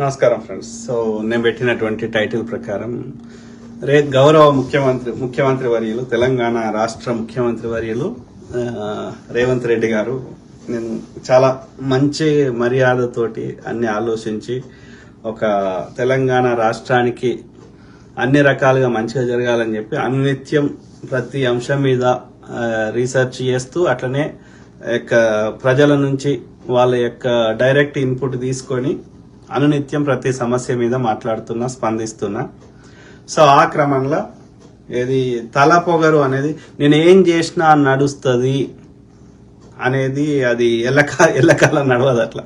నమస్కారం friends. So నేను పెట్టినటువంటి టైటిల్ ప్రకారం గౌరవ ముఖ్యమంత్రి వర్యులు, తెలంగాణ రాష్ట్ర ముఖ్యమంత్రి వర్యులు రేవంత్ రెడ్డి గారు నేను చాలా మంచి మర్యాదతోటి అన్ని ఆలోచించి ఒక తెలంగాణ రాష్ట్రానికి అన్ని రకాలుగా మంచిగా జరగాలని చెప్పి అనునిత్యం ప్రతి అంశం మీద రీసెర్చ్ చేస్తూ అట్లనే ప్రజల నుంచి వాళ్ళ యొక్క డైరెక్ట్ ఇన్పుట్ తీసుకొని అనునిత్యం ప్రతి సమస్య మీద మాట్లాడుతున్నా, స్పందిస్తున్నా. సో ఆ క్రమంలో ఏది తల పొగరు అనేది నేను ఏం చేసినా నడుస్తుంది అనేది అది ఎల్లకాలం నడవదు.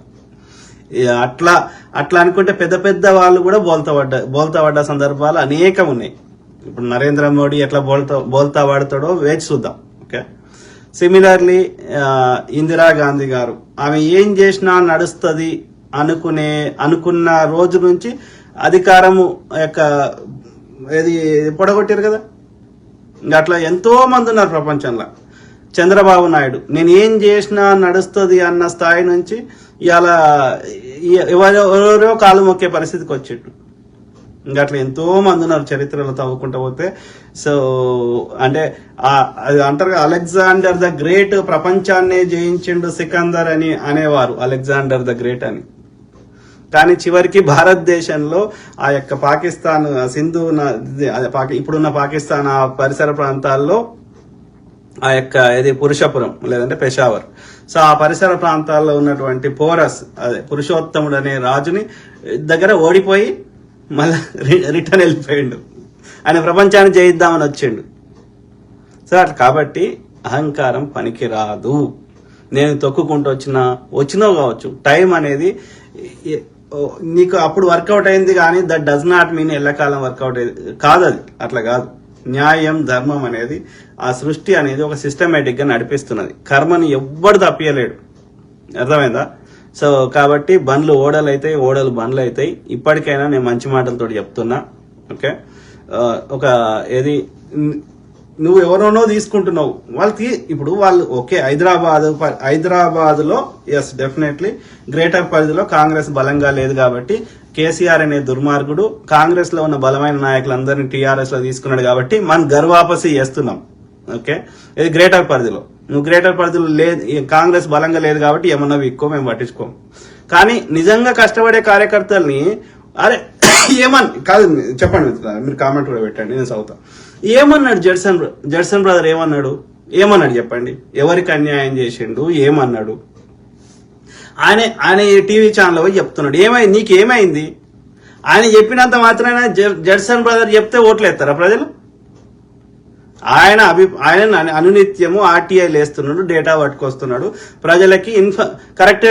అట్లా అనుకుంటే పెద్ద పెద్ద వాళ్ళు కూడా బోల్తా పడ్డ సందర్భాలు అనేకం ఉన్నాయి. ఇప్పుడు నరేంద్ర మోడీ ఎట్లా బోల్తా పడతాడో వేచి చూద్దాం. ఓకే, సిమిలర్లీ ఇందిరాగాంధీ గారు ఆమె ఏం చేసినా నడుస్తుంది అనుకున్న రోజు నుంచి అధికారము యొక్క ఏది పొడగొట్టారు కదా. ఇంకా అట్లా ఎంతో మంది ఉన్నారు ప్రపంచంలో. చంద్రబాబు నాయుడు నేను ఏం చేసినా నడుస్తుంది అన్న స్థాయి నుంచి ఇలా ఎవరెవరో కాలు మొక్కే పరిస్థితికి వచ్చిండు. ఇంకా అట్లా ఎంతో మంది ఉన్నారు చరిత్రలో తవ్వుకుంటూ పోతే. సో అంటే అది అంటారు అలెగ్జాండర్ ద గ్రేట్ ప్రపంచాన్నే జయించిండు సికందర్ అని అనేవారు, అలెగ్జాండర్ ద గ్రేట్ అని. కానీ చివరికి భారతదేశంలో ఆ యొక్క పాకిస్తాన్ సింధు ఇప్పుడున్న పాకిస్తాన్ ఆ పరిసర ప్రాంతాల్లో ఆ యొక్క ఇది పురుషపురం లేదంటే పెషావర్, సో ఆ పరిసర ప్రాంతాల్లో ఉన్నటువంటి పోరస్ అదే పురుషోత్తముడు అనే రాజుని దగ్గర ఓడిపోయి మళ్ళా రిటర్న్ వెళ్ళిపోయిండు. ఆయన ప్రపంచాన్ని జయిద్దామని వచ్చిండు. సో అట్లా కాబట్టి అహంకారం పనికి రాదు. నేను తొక్కుకుంటూ వచ్చినావు కావచ్చు, టైం అనేది నీకు అప్పుడు వర్కౌట్ అయింది కానీ దట్ డస్ నాట్ మీన్ ఎల్లకాలం వర్కౌట్ అయింది కాదు. అది అట్లా కాదు. న్యాయం ధర్మం అనేది ఆ సృష్టి అనేది ఒక సిస్టమేటిక్ గా నడిపిస్తున్నది. కర్మని ఎవ్వడు తప్పియలేడు, అర్థమైందా? సో కాబట్టి బండ్లు ఓడలు అవుతాయి, ఓడలు బండ్లు అవుతాయి. ఇప్పటికైనా నేను మంచి మాటలతో చెప్తున్నా. ఓకే, ఒక ఏది నువ్వు ఎవరోనో తీసుకుంటున్నావు వాళ్ళకి ఇప్పుడు వాళ్ళు ఓకే హైదరాబాద్ లో ఎస్ డెఫినెట్లీ గ్రేటర్ పరిధిలో కాంగ్రెస్ బలంగా లేదు కాబట్టి కేసీఆర్ అనే దుర్మార్గుడు కాంగ్రెస్ లో ఉన్న బలమైన నాయకులందరినీ టీఆర్ఎస్ లో తీసుకున్నాడు కాబట్టి మనం గర్వాపసి చేస్తున్నాం. ఓకే, ఇది గ్రేటర్ పరిధిలో. నువ్వు గ్రేటర్ పరిధిలో లేదు, కాంగ్రెస్ బలంగా లేదు కాబట్టి ఏమన్నా ఎక్కువ మేము పట్టించుకోము. కానీ నిజంగా కష్టపడే కార్యకర్తల్ని అరే కాదు చెప్పండి మీరు కామెంట్ కూడా పెట్టండి, నేను చదువుతా. ఏమన్నాడు జడ్సన్ బ్రదర్ ఏమన్నాడు చెప్పండి. ఎవరికి అన్యాయం చేసిండు ఏమన్నాడు? ఆయన టీవీ ఛానల్ పోయి చెప్తున్నాడు. ఏమైంది, నీకేమైంది? ఆయన చెప్పినంత మాత్రాన జడ్సన్ బ్రదర్ చెప్తే ఓట్లేస్తారా ప్రజలు? ఆయన అనునిత్యము ఆర్టీఐ లేస్తున్నాడు, డేటా పట్టుకొస్తున్నాడు, ప్రజలకి కరెక్ట్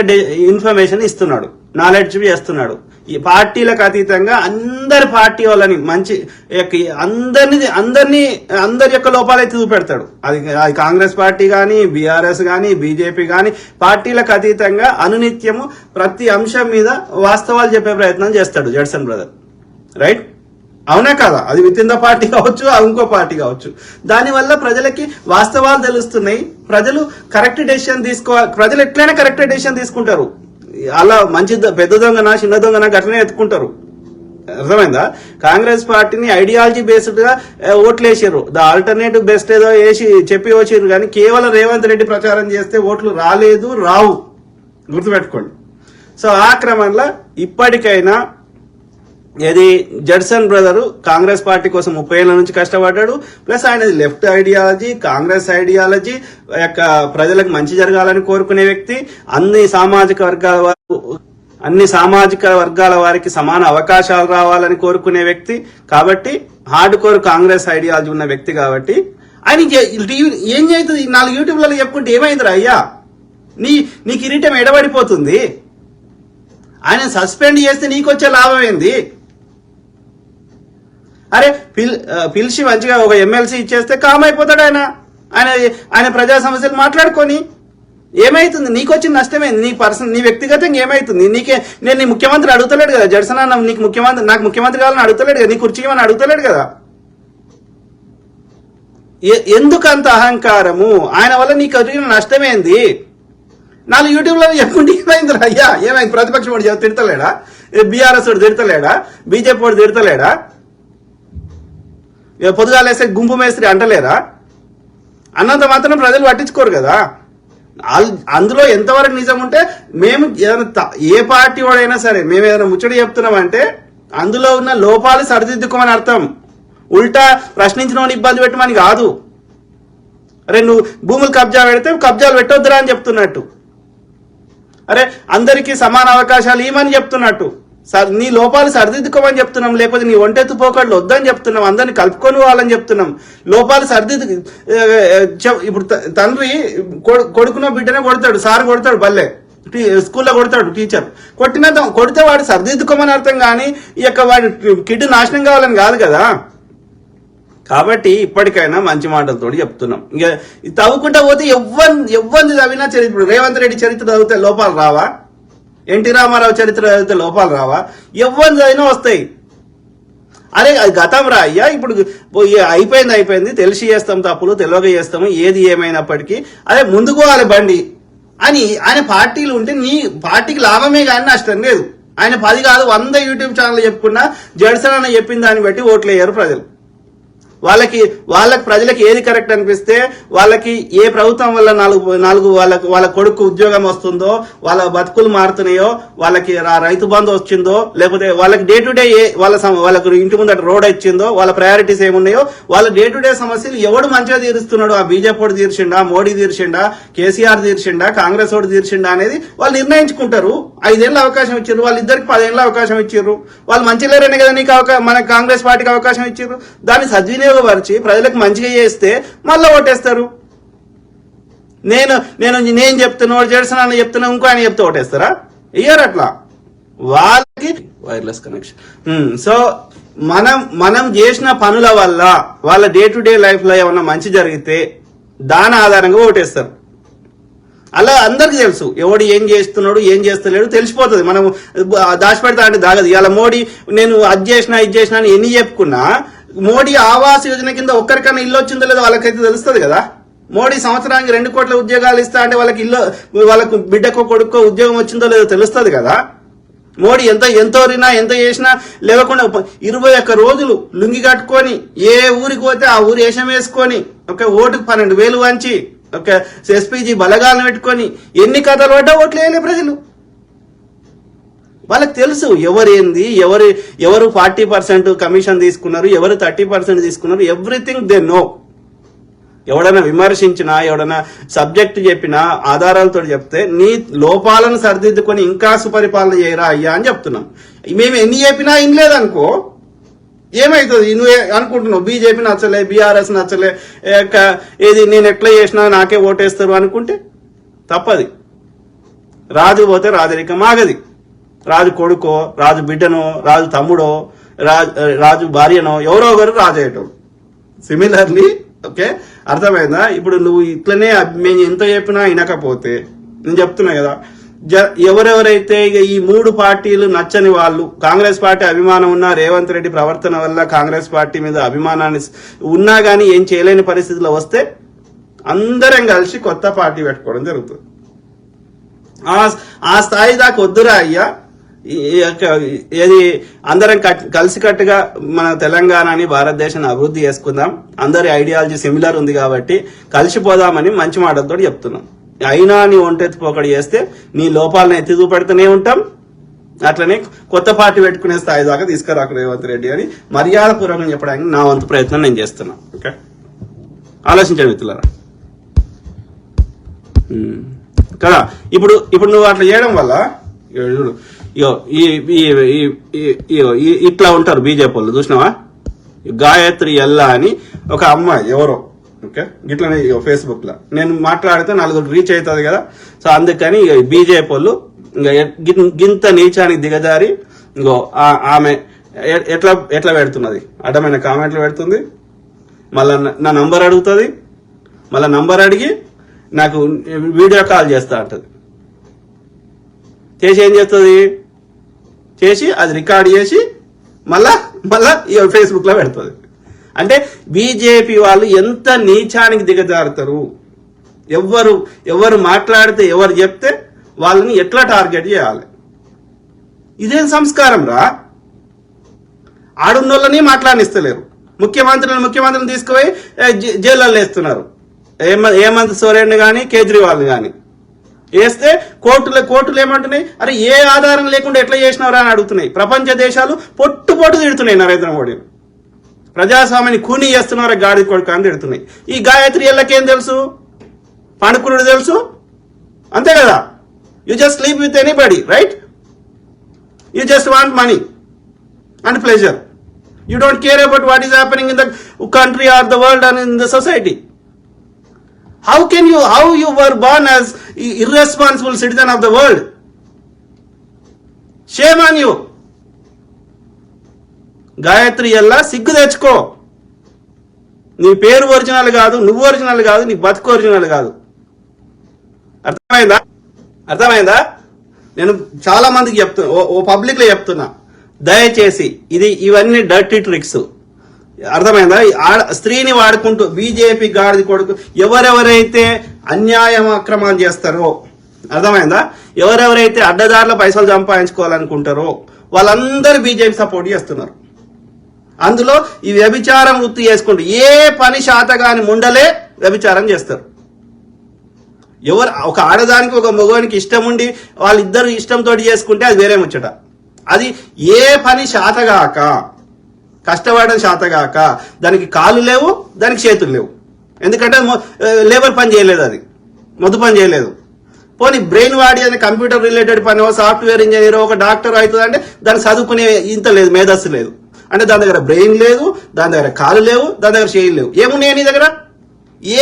ఇన్ఫర్మేషన్ ఇస్తున్నాడు, నాలెడ్జ్ చేస్తున్నాడు. ఈ పార్టీలకు అతీతంగా అందరి పార్టీ వాళ్ళని మంచి అందరి యొక్క లోపాలైతే చూపెడతాడు. అది కాంగ్రెస్ పార్టీ కానీ, బీఆర్ఎస్ కానీ, బీజేపీ కానీ పార్టీలకు అతీతంగా అనునిత్యము ప్రతి అంశం మీద వాస్తవాలు చెప్పే ప్రయత్నం చేస్తాడు జడ్సన్ బ్రదర్. రైట్, అవునా కాదా? అది విత్ ఇన్ ద పార్టీ కావచ్చు, ఇంకో పార్టీ కావచ్చు. దానివల్ల ప్రజలకి వాస్తవాలు తెలుస్తున్నాయి. ప్రజలు కరెక్ట్ డెసిషన్ ప్రజలు ఎట్లయినా కరెక్ట్ డెసిషన్ తీసుకుంటారు. అలా మంచి పెద్ద దొంగనా చిన్న దొంగనా అట్లనే ఎత్తుకుంటారు. అర్థమైందా? కాంగ్రెస్ పార్టీని ఐడియాలజీ బేస్డ్ గా ఓట్లేసారు. ద ఆల్టర్నేటివ్ బెస్ట్ ఏదో వేసి చెప్పి వచ్చారు కానీ కేవలం రేవంత్ రెడ్డి ప్రచారం చేస్తే ఓట్లు రావు, గుర్తుపెట్టుకోండి. సో ఆ క్రమంలో ఇప్పటికైనా ఏది జడ్సన్ బ్రదరు కాంగ్రెస్ పార్టీ కోసం 30 ఏళ్ల నుంచి కష్టపడ్డాడు. ప్లస్ ఆయన లెఫ్ట్ ఐడియాలజీ, కాంగ్రెస్ ఐడియాలజీ యొక్క ప్రజలకు మంచి జరగాలని కోరుకునే వ్యక్తి, అన్ని సామాజిక వర్గాల వారికి సమాన అవకాశాలు రావాలని కోరుకునే వ్యక్తి కాబట్టి హార్డ్ కోర్ కాంగ్రెస్ ఐడియాలజీ ఉన్న వ్యక్తి కాబట్టి ఆయన ఏం చేస్తుంది 4 యూట్యూబ్లలో చెప్పుకుంటే ఏమైందిరా అయ్యా, నీ కిరీటం ఎడబడిపోతుంది. ఆయన సస్పెండ్ చేస్తే నీకొచ్చే లాభం ఏంది? అరే పిలిచి మంచిగా ఒక ఎమ్మెల్సీ ఇచ్చేస్తే కామ్ అయిపోతాడు ఆయన ప్రజా సమస్యలు మాట్లాడుకొని. ఏమైతుంది? నీకు వచ్చిన నష్టమేంది? నీ వ్యక్తిగతంగా ఏమైతుంది? నేను నీ ముఖ్యమంత్రి అడుగుతలేడు కదా జడ్సన్ అన్న, నాకు ముఖ్యమంత్రి కావాలని అడుగుతలేడు కదా, నీ కుర్చీ అని అడుగుతలేడు కదా. ఎందుకంత అహంకారము? ఆయన వల్ల నీకు కలిగిన నష్టమేంది? 4 యూట్యూబ్లో చెప్పుకుంటే ఏమైంది అయ్యా, ఏమైంది? ప్రతిపక్షం వాడు తిడతలేడా? బీఆర్ఎస్ వాడు తిడతలేడా, బీజేపీ వాడు తిడతలేడా, పొద్దుగాలేస్తే గుంపు మేస్త్రి అంటలేరా? అన్నంత మాత్రం ప్రజలు పట్టించుకోరు కదా. అందులో ఎంతవరకు నిజం ఉంటే మేము ఏదైనా ఏ పార్టీ వాడైనా సరే మేము ఏదైనా ముచ్చట చెప్తున్నామంటే అందులో ఉన్న లోపాలు సరిదిద్దుకోమని అర్థం. ఉల్టా ప్రశ్నించిన ఇబ్బంది పెట్టమని కాదు. అరే నువ్వు భూములు కబ్జా పెడితే కబ్జాలు పెట్టొద్దురా అని చెప్తున్నట్టు, అరే అందరికీ సమాన అవకాశాలు ఇవ్వమని చెప్తున్నట్టు, నీ లోపాలు సరిదిద్దుకోమని చెప్తున్నాం, లేకపోతే నీ ఒంటెత్తు పోకళ్ళు వద్దని చెప్తున్నాం, అందరిని కలుపుకొని వాళ్ళని చెప్తున్నాం. లోపాలు ఇప్పుడు తండ్రి కొడుకునో బిడ్డనే కొడతాడు, సార్ కొడతాడు, బల్లే స్కూల్లో కొడతాడు టీచర్, కొడితే వాడు సరిదిద్దుకోమని అర్థం, కానీ ఈ యొక్క వాడి కిడ్ నాశనం కావాలని కాదు కదా. కాబట్టి ఇప్పటికైనా మంచి మాటలతో చెప్తున్నాం. ఇక తవ్వుకుంటా పోతే ఎవ్వరిని చదివినా చరిత్ర, రేవంత్ రెడ్డి చరిత్ర చదివితే లోపాలు రావా, ఎన్టీ రామారావు చరిత్ర చదివితే లోపాలు రావా, ఎవరిని చదివినా వస్తాయి. అరే అది గతం రా అయ్యా, ఇప్పుడు అయిపోయింది, తెలిసి చేస్తాం తప్పులు, తెలియక చేస్తాము, ఏది ఏమైనప్పటికీ అదే ముందుకు పోవాలి బండి అని ఆయన పార్టీలు ఉంటే నీ పార్టీకి లాభమే కానీ నష్టం లేదు. ఆయన 10 కాదు 100 యూట్యూబ్ ఛానల్ చెప్పుకున్నా జడ్సన్ అని చెప్పిన దాన్ని బట్టి ఓట్లు వేయరు ప్రజలు. వాళ్ళకి ప్రజలకు ఏది కరెక్ట్ అనిపిస్తే, వాళ్ళకి ఏ ప్రభుత్వం వల్ల నాలుగు వాళ్ళ కొడుకు ఉద్యోగం వస్తుందో, వాళ్ళ బతుకులు మారుతున్నాయో, వాళ్ళకి రైతు బంధు వచ్చిందో, లేకపోతే వాళ్ళకి డే టు డే వాళ్ళకు ఇంటి ముందట రోడ్ ఇచ్చిందో, వాళ్ళ ప్రయారిటీస్ ఏమున్నాయో, వాళ్ళ డే టు డే సమస్యలు ఎవడు మంచిగా తీరుస్తున్నాడు, ఆ బీజేపీ తీర్చిండా, మోడీ తీర్చిండా, కేసీఆర్ తీర్చిండా, కాంగ్రెస్ వాడు తీర్చిండా అనేది వాళ్ళు నిర్ణయించుకుంటారు. 5 ఏళ్ళ అవకాశం ఇచ్చారు, వాళ్ళిద్దరికి 10 ఏళ్ళ అవకాశం ఇచ్చారు. వాళ్ళు మంచి లేరనే కదా నీకు మన కాంగ్రెస్ పార్టీకి అవకాశం ఇచ్చారు. దాన్ని సద్వినియోగపరిచి ప్రజలకు మంచిగా చేస్తే మళ్ళీ ఓటేస్తారు. నేను చెప్తున్నా, జడ్సన్ అని చెప్తున్నా, ఇంకో ఆయన చెప్తే ఓటేస్తారా? ఇయ్యారు అట్లా. వాళ్ళకి వైర్లెస్ కనెక్షన్. సో మనం చేసిన పనుల వల్ల వాళ్ళ డే టు డే లైఫ్ లో ఏమన్నా మంచి జరిగితే దాని ఆధారంగా ఓటేస్తారు. అలా అందరికి తెలుసు, ఎవడు ఏం చేస్తున్నాడు ఏం చేస్తలేడు తెలిసిపోతుంది. మనం దాచిపెడతా అంటే దాగదు. ఇవాళ మోడీ నేను అది చేసినా ఇది చేసినా అని ఎన్ని చెప్పుకున్నా, మోడీ ఆవాస్ యోజన కింద ఒక్కరికన్నా ఇల్లు వచ్చిందో లేదో వాళ్ళకైతే తెలుస్తుంది కదా. మోడీ సంవత్సరానికి 2 కోట్ల ఉద్యోగాలు ఇస్తా అంటే వాళ్ళకు బిడ్డకో కొడుకో ఉద్యోగం వచ్చిందో లేదో తెలుస్తుంది కదా. మోడీ ఎంతో రినా ఎంత చేసినా లేవకుండా 21 రోజులు లుంగి కట్టుకొని ఏ ఊరికి పోతే ఆ ఊరు వేషం వేసుకొని ఒక ఓటుకు 12,000 వంచి ఒక ఎస్పీజీ బలగాలను పెట్టుకొని ఎన్ని కథలు పడ్డా ఓట్లు వేయలే ప్రజలు. వాళ్ళకి తెలుసు ఎవరేంది, ఎవరు 40% కమిషన్ తీసుకున్నారు, ఎవరు 30% తీసుకున్నారు, ఎవ్రీథింగ్ దే నో. ఎవడైనా విమర్శించినా, ఎవడైనా సబ్జెక్ట్ చెప్పినా ఆధారాలతో చెప్తే నీ లోపాలను సరిదిద్దుకొని ఇంకా సుపరిపాలన చేయరా అయ్యా అని చెప్తున్నాం. మేము ఎన్ని చెప్పినా ఏం లేదనుకో, ఏమైతుంది? నువ్వే అనుకుంటున్నావు బీజేపీ నచ్చలే, బీఆర్ఎస్ నచ్చలే, ఏది నేను ఎట్లా చేసినా నాకే ఓటేస్తారు అనుకుంటే తప్పది. రాజు పోతే రాజరికం ఆగది. రాజు కొడుకో, రాజు బిడ్డనో, రాజు తమ్ముడో, రాజు భార్యనో ఎవరో ఒకరు రాజు అయ్యేటోడు. సిమిలర్లీ ఓకే, అర్థమైందా? ఇప్పుడు నువ్వు ఇట్లనే మేము ఎంత చెప్పినా వినకపోతే, నేను చెప్తున్నా కదా, ఎవరెవరైతే ఇక ఈ 3 పార్టీలు నచ్చని వాళ్ళు, కాంగ్రెస్ పార్టీ అభిమానం ఉన్నా, రేవంత్ రెడ్డి ప్రవర్తన వల్ల కాంగ్రెస్ పార్టీ మీద అభిమానాన్ని ఉన్నా గానీ ఏం చేయలేని పరిస్థితిలో వస్తే అందరం కలిసి కొత్త పార్టీ పెట్టుకోవడం జరుగుతుంది. ఆ స్థాయి దాకా వద్దురా అయ్యా. ఏది అందరం కలిసికట్టుగా మన తెలంగాణని భారతదేశాన్ని అభివృద్ధి చేసుకుందాం. అందరి ఐడియాలజీ సిమిలర్ ఉంది కాబట్టి కలిసిపోదామని మంచి మాటలతో చెప్తున్నాం. అయినా నీ ఒంటెత్తిపోకడి చేస్తే నీ లోపాలను ఎత్తి చూపెడుతూనే ఉంటాం. అట్లనే కొత్త పార్టీ పెట్టుకునే స్థాయి దాకా తీసుకురాకు రేవంత్ రెడ్డి అని మర్యాదపూర్వకంగా చెప్పడానికి నా వంతు ప్రయత్నం నేను చేస్తున్నా. ఓకే, ఆలోచించండి మిత్రులారా కదా. ఇప్పుడు నువ్వు అట్లా చేయడం వల్ల ఇట్లా ఉంటారు బీజేపీ వాళ్ళు. చూసినావా, గాయత్రి ఎల్లా అని ఒక అమ్మాయి ఎవరో, ఓకే, గిట్లనే ఫేస్బుక్ లో నేను మాట్లాడితే 4 రీచ్ అవుతుంది కదా. సో అందుకని బీజేపీ వాళ్ళు గింత నీచానికి దిగజారి ఇంకో ఆమె ఎట్లా పెడుతున్నది, అడ్డమైన కామెంట్లు పెడుతుంది, మళ్ళా నా నంబర్ అడుగుతుంది, మళ్ళా నంబర్ అడిగి నాకు వీడియో కాల్ చేస్తా అంటది. చేసి ఏం చేస్తుంది, చేసి అది రికార్డ్ చేసి మళ్ళా ఫేస్బుక్ లో పెడుతుంది. అంటే బీజేపీ వాళ్ళు ఎంత నీచానికి దిగజారుతారు. ఎవరు మాట్లాడితే ఎవరు చెప్తే వాళ్ళని ఎట్లా టార్గెట్ చేయాలి. ఇదేం సంస్కారం రా? ఆడున్నోళ్ళని మాట్లాడినిస్తలేరు. ముఖ్యమంత్రిని తీసుకుపోయి జైల్లో వేస్తున్నారు. హేమంత్ సోరెన్ కానీ కేజ్రీవాల్ కానీ వేస్తే కోర్టులు ఏమంటున్నాయి, అరే ఏ ఆధారం లేకుండా ఎట్లా చేసినవరా అని అడుగుతున్నాయి. ప్రపంచ దేశాలు పొట్టు తిడుతున్నాయి నరేంద్ర మోడీని. ప్రజాస్వామ్యాన్ని కూని చేస్తున్నారా గాడి కొడుకు అని తిడుతున్నాయి. ఈ గాయత్రి ఎల్లకేం తెలుసు, పణకురుడు తెలుసు, అంతే కదా. You just sleep with anybody, right? You just want money and pleasure. You don't care about what is happening in the country or the world and in the society. How you were born as irresponsible citizen of the world? Shame on you. Gayatri ఎల్లా సిగ్గు తెచ్చుకో. నీ పేరు original కాదు, నువ్వు original కాదు, నీ బతుకు original కాదు. అర్థమైందా? నేను చాలా మందికి చెప్తున్నా, ఓ పబ్లిక్ లో చెప్తున్నా, దయచేసి ఇవన్నీ డర్టీ ట్రిక్స్. అర్థమైందా? స్త్రీని వాడుకుంటూ బీజేపీ గాడిది కొడుకు ఎవరెవరైతే అన్యాయం అక్రమాలు చేస్తారో, అర్థమైందా, ఎవరెవరైతే అడ్డదారుల పైసలు సంపాదించుకోవాలనుకుంటారో వాళ్ళందరూ బీజేపీ సపోర్ట్ చేస్తున్నారు. అందులో ఈ వ్యభిచారం వృత్తి చేసుకుంటూ ఏ పని శాతగాని ముండలే వ్యభిచారం చేస్తారు. ఒక ఆడదానికి ఒక మగవానికి ఇష్టం ఉండి వాళ్ళిద్దరు ఇష్టంతో చేసుకుంటే అది వేరే ముచ్చట. అది ఏ పని శాతగాక, కష్టపడడం శాతగాక, దానికి కాళ్ళు లేవు, దానికి చేతులు లేవు. ఎందుకంటే లేబర్ పని చేయలేదు, అది మొద్దు పని చేయలేదు. పోనీ బ్రెయిన్ వాడి అని కంప్యూటర్ రిలేటెడ్ పని, సాఫ్ట్వేర్ ఇంజనీర్, ఒక డాక్టర్ అవుతుంది అంటే దానికి చదువుకునే ఇంత లేదు, మేధస్సు లేదు. అంటే దాని దగ్గర బ్రెయిన్ లేదు, దాని దగ్గర కాళ్ళు లేవు, దాని దగ్గర చేతులు లేవు. ఏమున్నాయి నీ దగ్గర?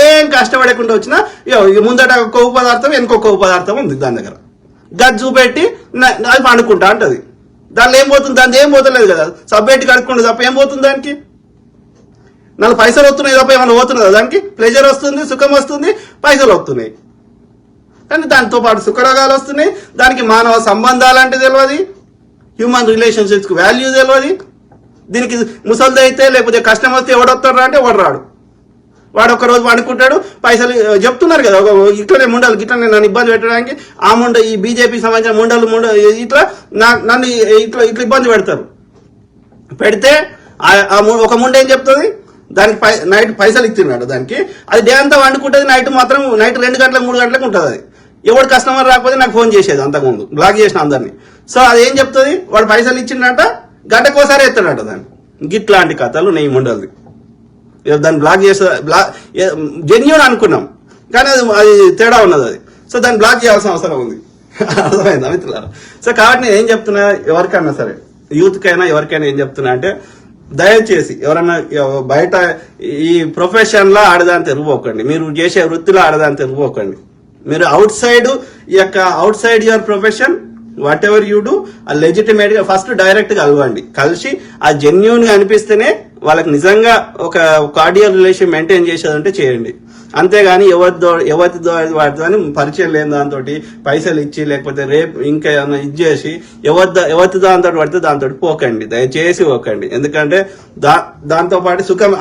ఏం కష్టపడకుండా వచ్చినా ముందట కొవ్వు పదార్థం, వెనుక కొవ్వు పదార్థం ఉంది దాని దగ్గర. గది చూపెట్టి అది పండుకుంటా అంటది. దానిలో ఏం పోతుంది? దాని ఏం పోతలేదు కదా, సబ్బెట్టి కడుక్కుంటే తప్ప ఏం పోతుంది దానికి? 4 పైసలు వస్తున్నాయి తప్ప ఏమైనా పోతున్నదా దానికి? ప్లెజర్ వస్తుంది, సుఖం వస్తుంది, పైసలు వస్తున్నాయి. కానీ దాంతో పాటు సుఖరోగాలు వస్తున్నాయి. దానికి మానవ సంబంధాలు అంటే తెలియదు, హ్యూమన్ రిలేషన్షిప్స్కి వాల్యూ తెలియదు. దీనికి ముసలిది అయితే లేకపోతే కష్టం వస్తే ఎవడొస్తాడు అంటే ఎవడు రాడు. వాడు ఒక రోజు అనుకుంటాడు, పైసలు చెప్తున్నారు కదా, ఇట్లనే ముండలు ఇట్లనే నన్ను ఇబ్బంది పెట్టడానికి ఆ ఈ బీజేపీ సంబంధించిన ముండలు ఇట్లా నన్ను ఇట్లా ఇబ్బంది పెడతారు. పెడితే ఒక ముండ ఏం చెప్తుంది, దానికి నైట్ పైసలు ఇస్తున్నాడు దానికి, అది డే అంతా వండుకుంటుంది, నైట్ 2 గంటలకు 3 గంటలకు ఉంటుంది. అది ఎవడు కస్టమర్ రాకపోతే నాకు ఫోన్ చేసేది, అంతకుముందు బ్లాక్ చేసిన అందరినీ. సో అది ఏం చెప్తుంది, వాడు పైసలు ఇచ్చిండట, గంటకోసారి ఎత్తాడట దాన్ని. గిట్లాంటి కథలు నెయ్యి ముండలది. దాన్ని బ్లాక్ చేసే జెన్యూన్ అనుకున్నాం, కానీ అది తేడా ఉన్నది అది. సో దాన్ని బ్లాక్ చేయాల్సిన అవసరం ఉంది. అర్థమైందా మిత్రులారా? సో కాబట్టి నేను ఏం చెప్తున్నా, ఎవరికైనా సరే, యూత్కైనా ఎవరికైనా ఏం చెప్తున్నా అంటే, దయచేసి ఎవరన్నా బయట ఈ ప్రొఫెషన్లో ఆడదాని తెరువుకోకండి, మీరు చేసే వృత్తిలో ఆడదాని తెరువుకోకండి. మీరు out side your profession what ever you do, ఆ లెజిటిమేట్ గా ఫస్ట్ డైరెక్ట్ గా కలవండి. కలిసి ఆ జెన్యూన్ గా అనిపిస్తేనే వాళ్ళకి నిజంగా ఒక కార్డియల్ రిలేషన్ మెయింటైన్ చేసేదంటే చేయండి. అంతేగాని ఎవరితో వాటితో పరిచయం లేని దాంతో పైసలు ఇచ్చి లేకపోతే రేపు ఇంకా ఏమైనా ఇచ్చేసి ఎవరి దాంతో పడితే దాంతో పోకండి, దయచేసి పోకండి. ఎందుకంటే దాంతో పాటు సుఖం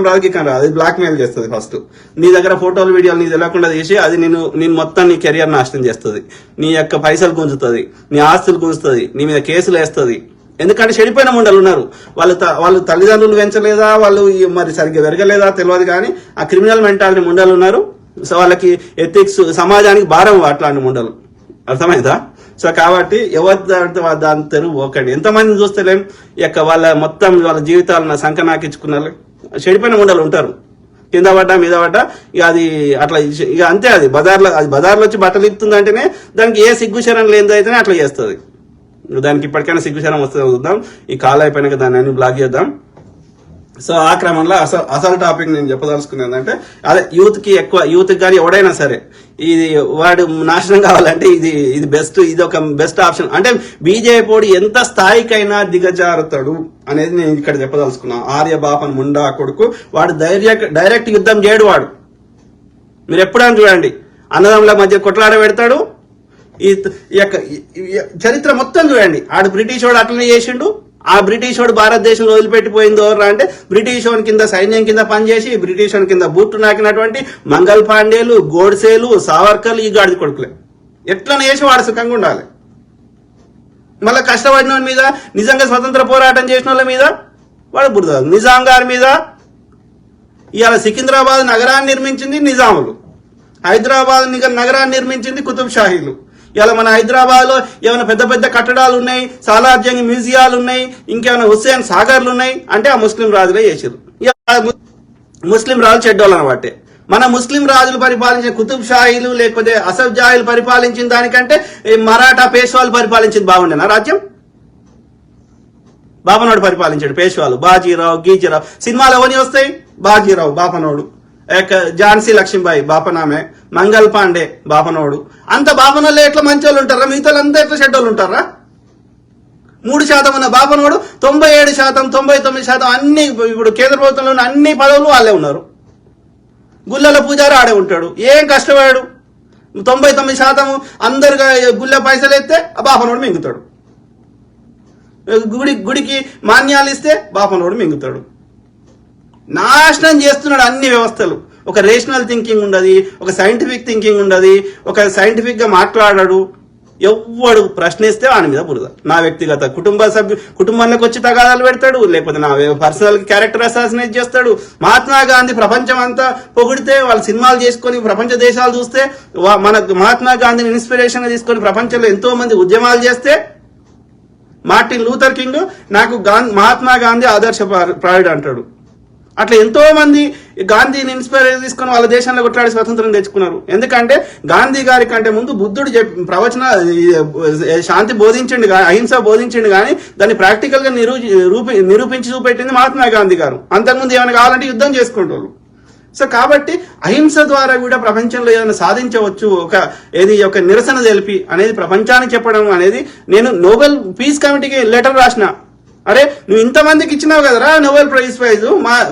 రాదు, కిక్కం రాదు, అది బ్లాక్ మెయిల్ చేస్తుంది. ఫస్ట్ నీ దగ్గర ఫోటోలు వీడియోలు నీ తెలియకుండా తీసి అది నేను మొత్తం నీ కెరియర్ నాశనం చేస్తుంది, నీ యొక్క పైసలు గుంజుతుంది, నీ ఆస్తులు గుంజుతుంది, నీ మీద కేసులు వేస్తుంది. ఎందుకంటే చెడిపోయిన ముండలు ఉన్నారు, వాళ్ళు తల్లిదండ్రులు పెంచలేదా, వాళ్ళు మరి సరిగ్గా పెరగలేదా తెలియదు, కానీ ఆ క్రిమినల్ మెంటాలిటీ ముండలు ఉన్నారు. సో వాళ్ళకి ఎథిక్స్, సమాజానికి భారం అట్లాంటి ముండలు. అర్థమైందా? సో కాబట్టి దాని తెరువు పోకండి. ఎంతమందిని చూస్తలేం వాళ్ళ జీవితాలను సంకనాకించుకున్నారు చెడిపోయిన ముండలు ఉంటారు. కింద పడ్డా మీద పడ్డా ఇక అది అట్లా ఇక అంతే. అది బజార్లో వచ్చి బట్టలు ఇస్తుందంటేనే దానికి ఏ సిగ్గుశరం లేనిదైతేనే అట్లా చేస్తుంది. దానికి ఇప్పటికైనా సిగ్గుశరం వస్తుంది చూద్దాం. ఈ కాల్ అయిపోయినాక దాన్ని అన్ని బ్లాక్ చేద్దాం. సో ఆ క్రమంలో అసలు టాపిక్ నేను చెప్పదలుచుకునేది ఏంటంటే, అదే యూత్ కానీ ఎవడైనా సరే ఇది వాడు నాశనం కావాలంటే ఇది బెస్ట్, ఇది ఒక బెస్ట్ ఆప్షన్. అంటే బీజేపీ ఎంత స్థాయికైనా దిగజారుతాడు అనేది నేను ఇక్కడ చెప్పదలుచుకున్నాను. ఆర్య బాపన్ ముండా కొడుకు వాడు డైరెక్ట్ యుద్ధం చేయడు. వాడు మీరు ఎప్పుడైనా చూడండి, అన్నదమ్ముల మధ్య కొట్లాడ పెడతాడు. ఈ చరిత్ర మొత్తం చూడండి, ఆడు బ్రిటిష్ వాడు అట్లనే చేసిండు. ఆ బ్రిటిష్ వాడు భారతదేశంలో వదిలిపెట్టిపోయింది ఎవరు అంటే, బ్రిటిష్ వాడి కింద సైన్యం కింద పనిచేసి బ్రిటిష్ వాడి కింద బూట్లు నాకినటువంటి మంగల్ పాండేలు, గోడ్సేలు, సావర్కర్లు, ఈ గాడిది కొడుకులే. ఎట్లనే చేసి వాడు సుఖంగా ఉండాలి. మళ్ళీ కష్టపడిన వాళ్ళ మీద, నిజంగా స్వతంత్ర పోరాటం చేసిన వాళ్ళ మీద వాడు బురద. నిజాం గారి మీద ఇవాళ సికింద్రాబాద్ నగరాన్ని నిర్మించింది నిజాములు, హైదరాబాద్ నగరాన్ని నిర్మించింది కుతుబ్ షాహీలు. ఇలా మన హైదరాబాద్ లో ఏమైనా పెద్ద పెద్ద కట్టడాలు ఉన్నాయి, సాలార్ జంగ్ మ్యూజియాలు ఉన్నాయి, ఇంకేమైనా హుస్సేన్ సాగర్లు ఉన్నాయి అంటే ఆ ముస్లిం రాజులే చేసారు. ముస్లిం రాజులు చెడ్డోళ్ళు అనమాట. మన ముస్లిం రాజులు పరిపాలించిన కుతుబ్ షాహీలు లేకపోతే అసఫ్ జాహీలు పరిపాలించిన దానికంటే మరాఠా పేష్వాలు పరిపాలించింది బాగుండేనా రాజ్యం? బాపనోడు పరిపాలించాడు పేష్వాలు, బాజీరావు, గీజీరావు. సినిమాలు ఎవరిని వస్తాయి? బాజీరావు బాపనోడు, ఝాన్సీ లక్ష్మీబాయి బాపనామే, మంగల్ పాండే బాపనోడు. అంత బాపనోళ్ళు ఎట్లా మంచి వాళ్ళు ఉంటారా? మిగతా అంతా ఎట్లా చెడ్డోళ్ళు ఉంటారా? 3% ఉన్న బాపనోడు 97%, 99% అన్ని ఇప్పుడు కేంద్ర ప్రభుత్వంలో ఉన్న అన్ని పదవులు వాళ్ళే ఉన్నారు. గుళ్ళల పూజారి ఆడే ఉంటాడు, ఏం కష్టపడాడు. 99% అందరు గుళ్ళ పైసలు ఎత్తే ఆ బాపనోడు మింగుతాడు. గుడికి మాన్యాలు ఇస్తే బాపనోడు మింగుతాడు. నాశనం చేస్తున్నాడు అన్ని వ్యవస్థలు. ఒక రేషనల్ థింకింగ్ ఉండదు, ఒక సైంటిఫిక్ థింకింగ్ ఉండదు, ఒక సైంటిఫిక్ గా మాట్లాడాడు. ఎవ్వడు ప్రశ్నిస్తే వాని మీద బురద. నా వ్యక్తిగత కుటుంబంలోకి వచ్చి తగాదాలు పెడతాడు, లేకపోతే నా పర్సనల్ క్యారెక్టర్ అసాసినేట్ చేస్తాడు. మహాత్మా గాంధీ ప్రపంచం అంతా పొగిడితే, వాళ్ళు సినిమాలు చేసుకొని ప్రపంచ దేశాలు చూస్తే, మన మహాత్మా గాంధీని ఇన్స్పిరేషన్ గా తీసుకొని ప్రపంచంలో ఎంతో మంది ఉద్యమాలు చేస్తే, మార్టిన్ లూథర్ కింగ్ నాకు మహాత్మా గాంధీ ఆదర్శప్రాయుడు అంటాడు. అట్లా ఎంతో మంది గాంధీని ఇన్స్పైర్ తీసుకుని వాళ్ళ దేశంలో కొట్లాడి స్వతంత్రం తెచ్చుకున్నారు. ఎందుకంటే గాంధీ గారి కంటే ముందు బుద్ధుడు ప్రవచన శాంతి బోధించండి, అహింస బోధించండి, కానీ దాన్ని ప్రాక్టికల్ గా నిరూపించి చూపెట్టింది మహాత్మా గాంధీ గారు. అంతకుముందు ఏమైనా కావాలంటే యుద్ధం చేసుకుంటారు. సో కాబట్టి అహింస ద్వారా కూడా ప్రపంచంలో ఏదైనా సాధించవచ్చు, ఒక నిరసన తెలిపి అనేది ప్రపంచానికి చెప్పడం అనేది. నేను నోబెల్ పీస్ కమిటీకి లెటర్ రాసిన, అరే నువ్వు ఇంతమందికి ఇచ్చినావు కదరా నోబెల్ ప్రైజ్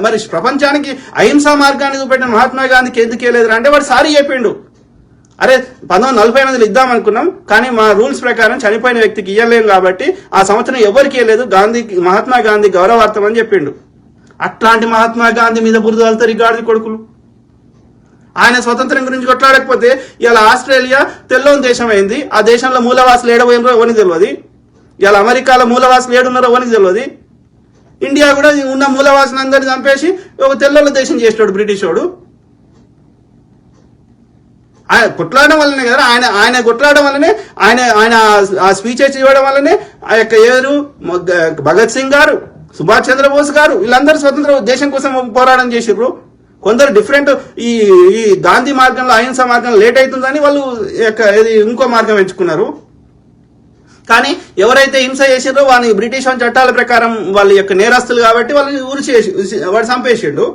మరి ప్రపంచానికి అహింసా మార్గాన్ని చూపెట్టిన మహాత్మా గాంధీకి ఎందుకు ఇవ్వలేదురా అంటే వాడు సారీ చెప్పిండు. అరే 1948 ఇద్దాం అనుకున్నాం, కానీ మా రూల్స్ ప్రకారం చనిపోయిన వ్యక్తికి ఇవ్వలేము కాబట్టి ఆ సంవత్సరం ఎవరికి ఇవ్వలేదు, మహాత్మా గాంధీ గౌరవార్థం అని చెప్పిండు. అట్లాంటి మహాత్మా గాంధీ మీద బురద వెళ్తారు ఈ గాడిద కొడుకులు. ఆయన స్వతంత్రం గురించి కొట్లాడకపోతే ఇలా ఆస్ట్రేలియా తెల్లోని దేశం అయింది, ఆ దేశంలో మూలవాసులు ఏడబోయినరో ఎవరికి తెలియదు. ఇలా అమెరికాలో మూలవాసులు ఏడున్నారో ఎవరికి తెలియదు. ఇండియా కూడా ఉన్న మూలవాసులు అందరినీ చంపేసి ఒక తెల్లోళ్ళ దేశం చేసినాడు బ్రిటిష్ వాడు. ఆయన కొట్లాడడం వల్లనే కదా, ఆయన కొట్లాడడం వల్లనే, ఆయన ఆ స్పీచెస్ ఇవ్వడం వల్లనే ఆ యొక్క ఎవరు భగత్ సింగ్ గారు, సుభాష్ చంద్రబోస్ గారు వీళ్ళందరూ స్వతంత్ర దేశం కోసం పోరాటం చేసిర్రు. కొందరు డిఫరెంట్ ఈ గాంధీ మార్గంలో అహింస మార్గంలో లేట్ అవుతుందని వాళ్ళు ఇంకో మార్గం ఎంచుకున్నారు. కానీ ఎవరైతే హింస చేసిండ్రో వాళ్ళని బ్రిటిష్ చట్టాల ప్రకారం వాళ్ళ యొక్క నేరస్తులు కాబట్టి వాళ్ళని వాడు చంపేసిండు.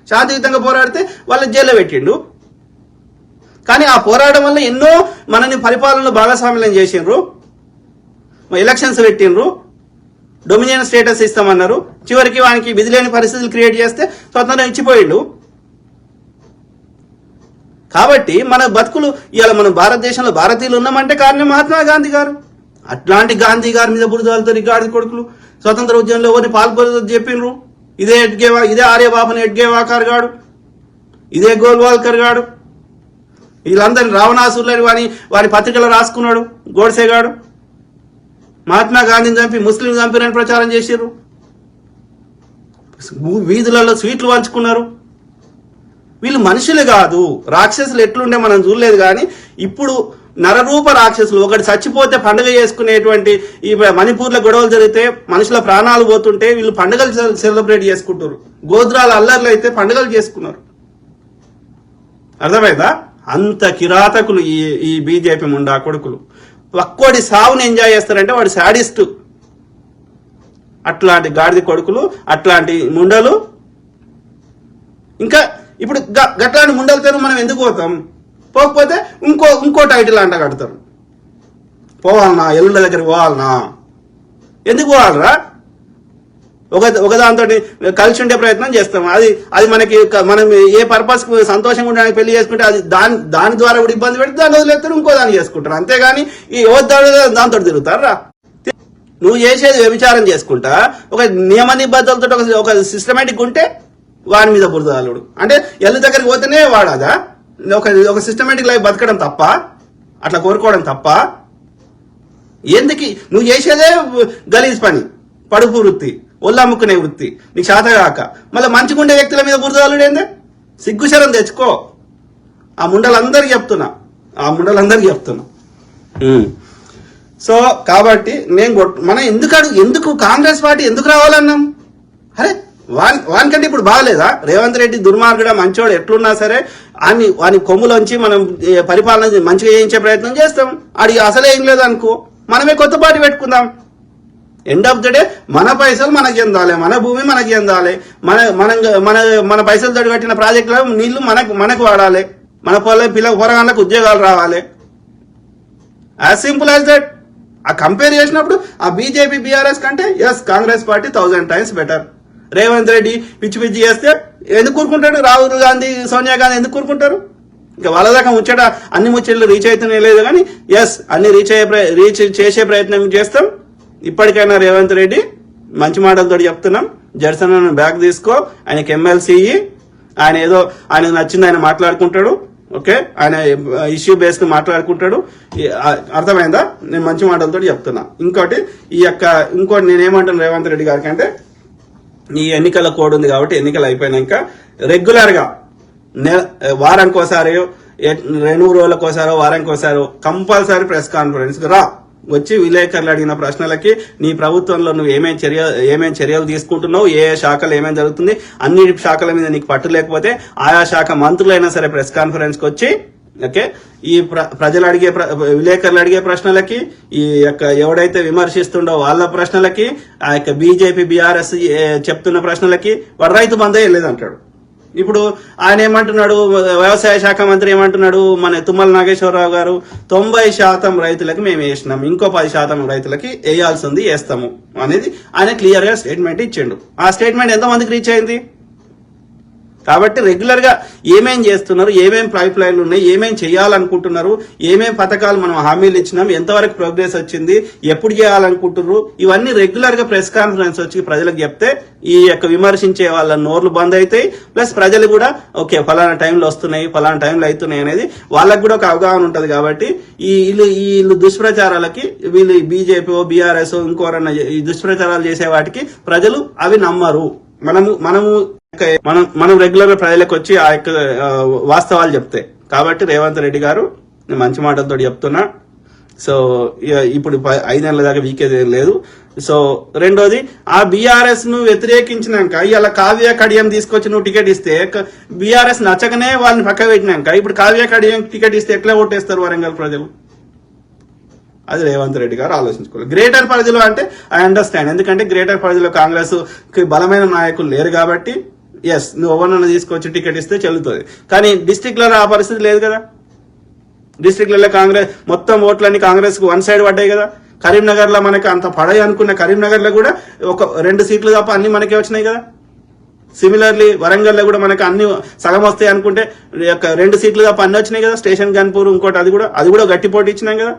శాంతియుతంగా పోరాడితే వాళ్ళని జైల్లో పెట్టిండు. కానీ ఆ పోరాటం వల్ల ఎన్నో మనని పరిపాలనలో భాగస్వామ్యం చేసిండ్రు, ఎలక్షన్స్ పెట్టిండ్రు, డొమినియన్ స్టేటస్ ఇస్తామన్నారు. చివరికి వానికి విధి లేని పరిస్థితులు క్రియేట్ చేస్తే స్వతంత్రం ఇచ్చిపోయిండు. కాబట్టి మన బతుకులు ఇవాళ మనం భారతదేశంలో భారతీయులు ఉన్నామంటే కారణం మహాత్మా గాంధీ గారు. అట్లాంటి గాంధీ గారి మీద బురదలతో గాడి కొడుకులు స్వతంత్ర ఉద్యమంలో ఎవరిని పాల్గొనదని చెప్పిండ్రు. ఇదే ఆర్యబాబుని ఎడ్గేవాకర్ గాడు, ఇదే గోల్వాల్కర్ గాడు, వీళ్ళందరినీ రావణాసురులని వారి పత్రికలో రాసుకున్నాడు గోడ్సే గాడు. మహాత్మా గాంధీని చంపి ముస్లిం చంపినని ప్రచారం చేసిర్రు. వీధులలో స్వీట్లు పంచుకున్నారు. వీళ్ళు మనుషులు కాదు, రాక్షసులు ఎట్లుండే మనం చూడలేదు. కానీ ఇప్పుడు నరరూప రాక్షసులు. ఒకటి చచ్చిపోతే పండుగ చేసుకునేటువంటి ఈ మణిపూర్లో గొడవలు జరిగితే మనుషుల ప్రాణాలు పోతుంటే వీళ్ళు పండుగలు సెలబ్రేట్ చేసుకుంటారు. గోద్రాల అల్లర్లు అయితే పండుగలు చేసుకున్నారు. అర్థమైందా? అంత కిరాతకులు ఈ బీజేపీ ముండా కొడుకులు. ఒక్కోడి సావుని ఎంజాయ్ చేస్తారంటే వాడు శాడిస్టు. అట్లాంటి గాడిద కొడుకులు, అట్లాంటి ముండలు. ఇంకా ఇప్పుడు గట్లాంటి ముండలతో మనం ఎందుకు పోతాం? పోకపోతే ఇంకో టైటిల్ అంట కడతారు. పోవాలనా? ఎల్లుండ దగ్గరికి పోవాలనా? ఎందుకు పోవాలరా? ఒకదాంతో కలిసి ఉండే ప్రయత్నం చేస్తాం. అది మనం ఏ పర్పస్ సంతోషంగా ఉండడానికి పెళ్లి చేసుకుంటే అది దాని ద్వారా కూడా ఇబ్బంది పెడితే దాన్ని వదిలేస్తారు, ఇంకో దాన్ని చేసుకుంటారు. అంతేగాని ఈ యువత దాంతో తిరుగుతారా? నువ్వు చేసేది వ్యభిచారం చేసుకుంటా ఒక నియమ నిబద్ధతలతో ఒక సిస్టమేటిక్ ఉంటే వాని మీద బురదాలుడు అంటే ఎల్లు దగ్గరికి పోతేనే వాడాదా? ఒక సిస్టమేటిక్ లైఫ్ బతకడం తప్ప, అట్లా కోరుకోవడం తప్ప. ఎందుకు నువ్వు చేసేదే గలీజ్ పని, పడుపు వృత్తి, ఒళ్ళమ్ముకునే వృత్తి, నీకు శాత కాక మళ్ళీ మంచిగుండే వ్యక్తుల మీద బురదలుడు ఏందే? సిగ్గుశరం తెచ్చుకో. ఆ ముండలందరికీ చెప్తున్నా. సో కాబట్టి మనం ఎందుకు కాంగ్రెస్ పార్టీ ఎందుకు రావాలన్నాం? అరే వానికంటే ఇప్పుడు బాగలేదా? రేవంత్ రెడ్డి దుర్మార్గుడ మంచోడు ఎట్లున్నా సరే వాని కొమ్ములోంచి మనం పరిపాలన మంచిగా చేయించే ప్రయత్నం చేస్తాం. అది అసలే ఏం లేదు అనుకో, మనమే కొత్త పార్టీ పెట్టుకుందాం. ఎండ్ ఆఫ్ ద డే మన పైసలు మనకి చెందాలి, మన భూమి మనకి చెందాలి, మన పైసలు తోటి కట్టిన ప్రాజెక్టులో నీళ్లు మనకు వాడాలి, మన పొరగాళ్ళకు ఉద్యోగాలు రావాలి. As simple as that. ఆ కంపేర్ చేసినప్పుడు ఆ బీజేపీ బీఆర్ఎస్ కంటే yes Congress party 1000 times better. Revanth Reddy పిచ్చి పిచ్చి చేస్తే ఎందుకు కూరుకుంటాడు? రాహుల్ గాంధీ, సోనియా గాంధీ ఎందుకు కూరుకుంటారు? ఇంకా వాళ్ళ దాకా ముచ్చట అన్ని ముచ్చట్లు రీచ్ అవుతూనే లేదు కానీ ఎస్ అన్ని రీచ్ చేసే ప్రయత్నం చేస్తాం. ఇప్పటికైనా రేవంత్ రెడ్డి మంచి మాటలతో చెప్తున్నాం, జడ్సన్ బ్యాక్ తీసుకో, ఆయనకి ఎమ్మెల్సీ ఆయన ఏదో ఆయనకు నచ్చింది ఆయన మాట్లాడుకుంటాడు. ఓకే, ఆయన ఇష్యూ బేస్డ్ మాట్లాడుకుంటాడు. అర్థమైందా? నేను మంచి మాటలతో చెప్తున్నా. ఇంకోటి నేనేమంటాను రేవంత్ రెడ్డి గారికి అంటే, ఈ ఎన్నికల కోడ్ ఉంది కాబట్టి ఎన్నికలు అయిపోయినాక రెగ్యులర్ గా వారానికోసారి 2 రోజులకోసారో వారానికోసారో కంపల్సరీ ప్రెస్ కాన్ఫరెన్స్ రా, వచ్చి విలేకరులు అడిగిన ప్రశ్నలకి నీ ప్రభుత్వంలో నువ్వు ఏమేం చర్యలు తీసుకుంటున్నావు, ఏ శాఖలు ఏమేమి జరుగుతుంది, అన్ని శాఖల మీద నీకు పట్టు లేకపోతే ఆయా శాఖ మంత్రులైనా సరే ప్రెస్ కాన్ఫరెన్స్ కి వచ్చి ఓకే ఈ విలేకరులు అడిగే ప్రశ్నలకి, ఈ యొక్క ఎవడైతే విమర్శిస్తుండో వాళ్ళ ప్రశ్నలకి, ఆ యొక్క బీజేపీ బీఆర్ఎస్ చెప్తున్న ప్రశ్నలకి వాడు రైతు బంధే లేదంటాడు. ఇప్పుడు ఆయన ఏమంటున్నాడు, వ్యవసాయ శాఖ మంత్రి ఏమంటున్నాడు, మన తుమ్మల నాగేశ్వరరావు గారు 90% రైతులకు మేము వేసినాం, ఇంకో 10% రైతులకి వేయాల్సి ఉంది, వేస్తాము అనేది ఆయన క్లియర్ గా స్టేట్మెంట్ ఇచ్చిండు. ఆ స్టేట్మెంట్ ఎంతమందికి రీచ్ అయింది? కాబట్టి రెగ్యులర్ గా ఏమేం చేస్తున్నారు, ఏమేం పైప్ లైన్లు ఉన్నాయి, ఏమేం చేయాలనుకుంటున్నారు, ఏమేం పథకాలు మనం హామీలు ఇచ్చినాం, ఎంతవరకు ప్రోగ్రెస్ వచ్చింది, ఎప్పుడు చేయాలనుకుంటున్నారు, ఇవన్నీ రెగ్యులర్ గా ప్రెస్ కాన్ఫరెన్స్ వచ్చి ప్రజలకు చెప్తే ఈ యొక్క విమర్శించే వాళ్ళ నోర్లు బంద్ అవుతాయి. ప్లస్ ప్రజలు కూడా ఓకే ఫలానా టైంలో వస్తున్నాయి, ఫలానా టైంలో అవుతున్నాయి అనేది వాళ్ళకు కూడా ఒక అవగాహన ఉంటది. కాబట్టి వీళ్ళు దుష్ప్రచారాలకి వీళ్ళు బీజేపీ బీఆర్ఎస్ ఇంకోరన్నా ఈ దుష్ప్రచారాలు చేసే వాటికి ప్రజలు అవి నమ్మరు. మనం రెగ్యులర్ గా ప్రజలకు వచ్చి ఆ యొక్క వాస్తవాలు చెప్తే. కాబట్టి రేవంత్ రెడ్డి గారు నేను మంచి మాటలతో చెప్తున్నా. సో ఇప్పుడు 5 నెలల దాకా వీకేది లేదు. సో రెండోది, ఆ బీఆర్ఎస్ ను వ్యతిరేకించినాక ఇలా కావ్య కడియం తీసుకొచ్చి నువ్వు టికెట్ ఇస్తే బీఆర్ఎస్ నచ్చకనే వాళ్ళని పక్క పెట్టినాక ఇప్పుడు కావ్య కడియం టికెట్ ఇస్తే ఎట్లా ఓటేస్తారు వరంగల్ ప్రజలు? అది రేవంత్ రెడ్డి గారు ఆలోచించుకోవాలి. గ్రేటర్ పరిధిలో అంటే ఐ అండర్స్టాండ్, ఎందుకంటే గ్రేటర్ పరిధిలో కాంగ్రెస్ కి బలమైన నాయకులు లేరు కాబట్టి ఎస్ నువ్వు ఎవరినైనా తీసుకొచ్చి టికెట్ ఇస్తే చెల్లుతుంది. కానీ డిస్టిక్ లలో ఆ పరిస్థితి లేదు కదా. డిస్టిక్లలో కాంగ్రెస్ మొత్తం ఓట్లన్నీ కాంగ్రెస్ కు 1 side పడ్డాయి కదా. కరీంనగర్ లో మనకి అంత పడాయి అనుకున్న కరీంనగర్ లో కూడా 2 సీట్లు తప్ప అన్ని మనకే వచ్చినాయి కదా. సిమిలర్లీ వరంగల్ లో కూడా మనకి అన్ని సగం వస్తాయి అనుకుంటే 2 సీట్లు తప్ప అన్ని వచ్చినాయి కదా. స్టేషన్ గన్పూర్ ఇంకోటి అది కూడా గట్టి పోటీ ఇచ్చినాం కదా.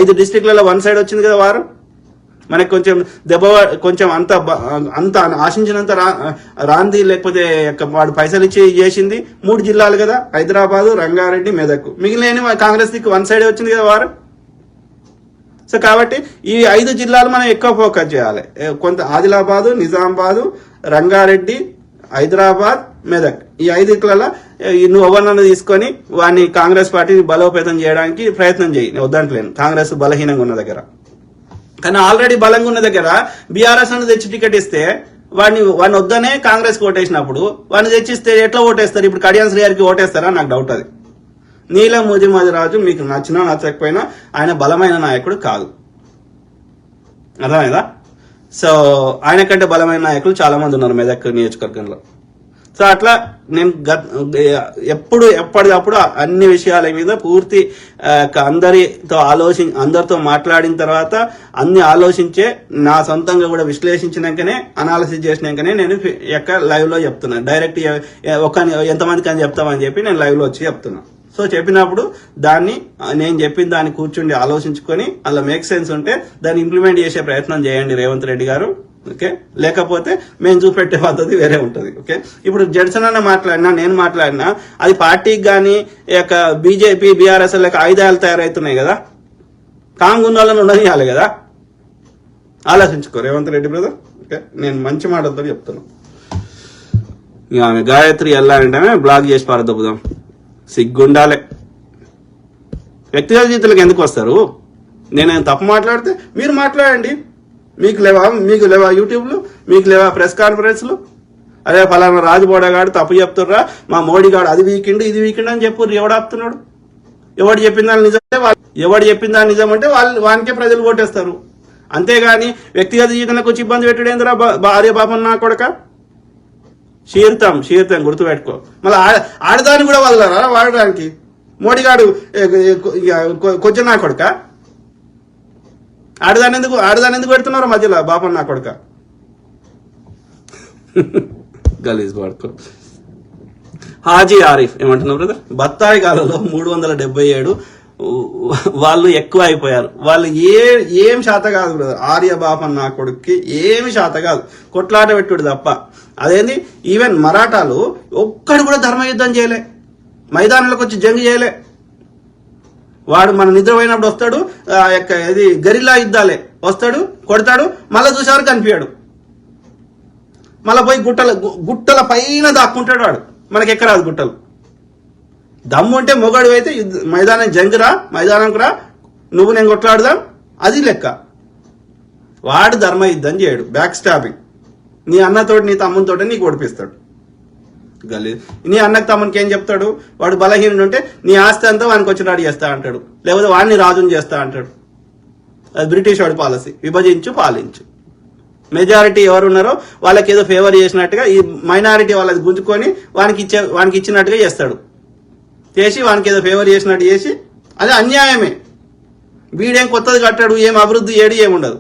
5 డిస్టిక్లలో 1 side వచ్చింది కదా వారం. మనకి కొంచెం అంత ఆశించినంత రాంది, లేకపోతే వాడు పైసలు ఇచ్చి చేసింది 3 జిల్లాలు కదా, హైదరాబాద్, రంగారెడ్డి, మెదక్. మిగిలిన కాంగ్రెస్ దిక్కు 1 side వచ్చింది కదా వారం. సో కాబట్టి ఈ 5 జిల్లాలు మనం ఎక్కువ ఫోకస్ చేయాలి. కొంత ఆదిలాబాదు, నిజామాబాదు, రంగారెడ్డి, హైదరాబాద్, మెదక్, ఈ 5 నువ్వు ఎవరినన్నా తీసుకొని వాడిని కాంగ్రెస్ పార్టీని బలోపేతం చేయడానికి ప్రయత్నం చేయి. నేను వద్దంటలేను, కాంగ్రెస్ బలహీనంగా ఉన్న దగ్గర. కానీ ఆల్రెడీ బలంగా ఉన్న దగ్గర బీఆర్ఎస్ అని తెచ్చి టికెట్ ఇస్తే వాడిని వద్దనే కాంగ్రెస్ కి ఓటేసినప్పుడు వాడిని తెచ్చిస్తే ఎట్లా ఓటేస్తారు? ఇప్పుడు కడియం శ్రీగారికి ఓటేస్తారా? నాకు డౌట్ అది. నీలం ముజిమదిరాజు మీకు నచ్చినా నచ్చకపోయినా ఆయన బలమైన నాయకుడు కాదు, అర్థమైందా? సో ఆయన కంటే బలమైన నాయకులు చాలా మంది ఉన్నారు మెదక్ నియోజకవర్గంలో. సో అట్లా నేను ఎప్పటికప్పుడు అన్ని విషయాల మీద పూర్తి అందరితో మాట్లాడిన తర్వాత అన్ని ఆలోచించే నా సొంతంగా కూడా విశ్లేషించినాకనే అనాలిసిస్ చేసినాకనే నేను లైవ్ లో చెప్తున్నాను. డైరెక్ట్ ఎంతమందికి అని చెప్తామని చెప్పి నేను లైవ్ లో వచ్చి చెప్తున్నా. సో చెప్పినప్పుడు నేను చెప్పిన దాన్ని కూర్చుండి ఆలోచించుకొని అలా మేక్ సెన్స్ ఉంటే దాన్ని ఇంప్లిమెంట్ చేసే ప్రయత్నం చేయండి రేవంత్ రెడ్డి గారు. ఓకే, లేకపోతే మేము చూపెట్టే పద్ధతి వేరే ఉంటది. ఓకే, ఇప్పుడు జడ్సన్ అన్న మాట్లాడినా నేను మాట్లాడినా అది పార్టీకి కానీ బీజేపీ బీఆర్ఎస్ ఆయుధాలు తయారవుతున్నాయి కదా. కాంగ్ ఉన్న వాళ్ళని ఉండనియాలి కదా. ఆలోచించుకో రేవంత్ రెడ్డి బ్రదర్. ఓకే, నేను మంచి మాటలతో చెప్తున్నాను. ఇక ఆమె గాయత్రి వెళ్ళాలంటే బ్లాక్ చేసి పారదొబ్బుదాం. సిగ్గుండాలే. వ్యక్తిగత జీవితాలకు ఎందుకు వస్తారు? నేను తప్పు మాట్లాడితే మీరు మాట్లాడండి. మీకు లేవా యూట్యూబ్లు, మీకు లేవా ప్రెస్ కాన్ఫరెన్స్లు? అదే ఫలానా రాజుబోడగాడు తప్పు చెప్తుర్రా, మా మోడీ గాడు అది వీకిండు ఇది వీకిండు అని చెప్పు. ఎవడు ఆపుతున్నాడు? ఎవడు చెప్పిన దాని నిజం అంటే వానికే ప్రజలు ఓటేస్తారు. అంతేగాని వ్యక్తిగత జీవితంలోకి వచ్చి ఇబ్బంది పెట్టడేందురా భార్య పాపం నా కొడక. చీరుతాం గుర్తుపెట్టుకో. మళ్ళీ ఆడదాన్ని కూడా వదలరా వాడడానికి? మోడీగాడు కొంచెం నా కొడక. ఆడదాన్ని ఎందుకు పెడుతున్నారు మధ్యలో బాపన్ నా కొడక? గలీజ్ వాడుకో. హాజీ ఆరిఫ్ ఏమంటున్నారు బ్రదర్? బత్తాయి కాలంలో 377 వాళ్ళు ఎక్కువ అయిపోయారు. వాళ్ళు ఏం శాత కాదు బ్రదర్. ఆర్య బాపన్ నా కొడుక్కి ఏమి శాత కాదు, కొట్లాట పెట్టుడు తప్ప. అదేంది, ఈవెన్ మరాఠాలు ఒక్కడు కూడా ధర్మయుద్ధం చేయలే, మైదానంలోకి వచ్చి జంగ్ చేయలే. వాడు మన నిద్రపోయినప్పుడు వస్తాడు, ఇది గరిల్లా యుద్ధాలే, వస్తాడు కొడతాడు, మళ్ళీ చూసేవారు కనిపించాడు, మళ్ళీ పోయి గుట్టల పైన దాక్కుంటాడు. వాడు మనకెక్కరాదు గుట్టలు. దమ్ము అంటే మొగాడు అయితే మైదానం జంగురా, మైదానంకు రా, నువ్వు నేను కొట్లాడుదాం, అది లెక్క. వాడు ధర్మయుద్ధం చేయడు, బ్యాక్ స్టాబింగ్. నీ అన్నతోటి నీ తమ్మునితోటి నీకు ఓడిపిస్తాడు. నీ అన్నకు తమ్మునికి ఏం చెప్తాడు? వాడు బలహీనుడు ఉంటే నీ ఆస్తి అంతా వానికి వచ్చినాడు చేస్తా అంటాడు, లేకపోతే వాడిని రాజుని చేస్తా అంటాడు. అది బ్రిటిష్ వాడి పాలసీ, విభజించు పాలించు. మెజారిటీ ఎవరున్నారో వాళ్ళకి ఏదో ఫేవర్ చేసినట్టుగా ఈ మైనారిటీ వాళ్ళది గుంజుకొని వానికి ఇచ్చినట్టుగా చేస్తాడు. చేసి వానికి ఏదో ఫేవర్ చేసినట్టు చేసి, అది అన్యాయమే. వీడేం కొత్తది కట్టాడు, ఏం అభివృద్ధి ఏముండదు.